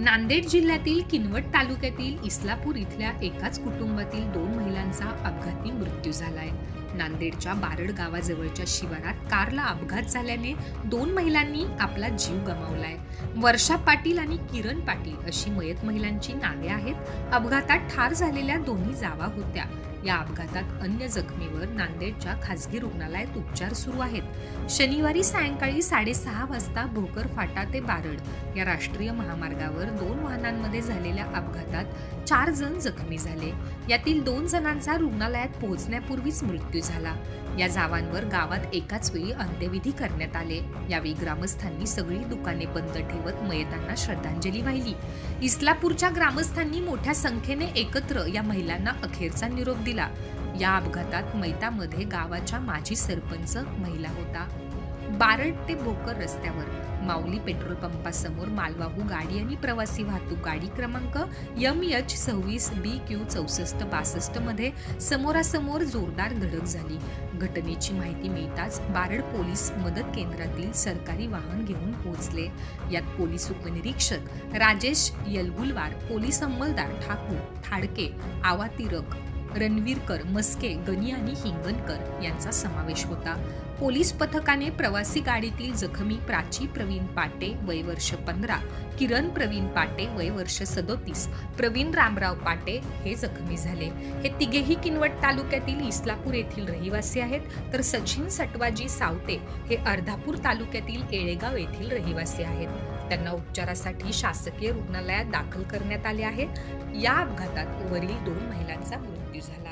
नांदेड जिल्ह्यातील किनवट तालुक्यातील इस्लापूर इथल्या एकाच कुटुंबातील 2 महिलांचा अपघाती मृत्यू झालाय। नांदेडच्या बारड गावाजवळच्या शिवारात कारला अपघात झाल्याने 2 महिलांनी आपला जीव गमावलाय। वर्षा पाटील आणि किरण पाटील अशी मयत महिलांची नावे आहेत। अपघातात ठार झालेल्या दोन्ही जावा होत्या। या अपघातात अन्य जखमीवर नांदेडच्या खासगी रुग्णालयात उपचार सुरू आहेत। शनिवारी सायंकाळी 6:30 वाजता भोकर फाटा ते बारड या राष्ट्रीय महामार्गावर 2 वाहनांमध्ये झालेल्या अपघातात 4 जण जखमी झाले। यातील 2 जणांचा रुग्णालयात पोहोचण्यापूर्वीच मृत्यू झाला। या जावांवर गावात एकाच वेळी अंत्यविधी करण्यात आले। यावेळी ग्रामस्थांनी सगळी दुकाने बंद ठेवत मयतांना श्रद्धांजली वाहिली। इस्लापूरच्या ग्रामस्थांनी मोठ्या संख्येने एकत्र या महिलांना अखेरचा निरोप दिला। या अपघातात मैतामध्ये गावाच्या माजी सरपंच महिला होता। बारड ते भोकर रस्त्यावर माऊली पेट्रोल पंपासमोर मालवाहू गाडी आणि प्रवासी वाहतूक गाडी क्रमांक MH26 BQ 6462 मध्ये समोरासमोर जोरदार धडक झाली। घटनेची माहिती मिळताच बारड पोलीस मदत केंद्रातील सरकारी वाहन घेऊन पोहोचले। यात पोलीस उपनिरीक्षक राजेश यलगुलवार, पोलीस अंमलदार ठाकूर, ठाडके, आवातिरक, रणवीरकर, मस्के, गणी आणि हिंगणकर यांचा समावेश होता। पोलीस पथकाने प्रवासी गाडीतील जखमी प्राची प्रवीण पाटे वय वर्ष 15, किरण प्रवीण पाटे वय वर्ष 37, प्रवीण रामराव पाटे हे जखमी झाले। हे तिघेही किनवट तालुक्यातील इस्लापूर येथील रहिवासी आहेत, तर सचिन सटवाजी सावते हे अर्धापूर तालुक्यातील येळेगाव येथील रहिवासी आहेत। त्यांना उपचारासाठी शासकीय रुग्णालयात दाखल करण्यात आले आहे। या अपघातात वरील 2 महिलांचा मृत्यू झाला।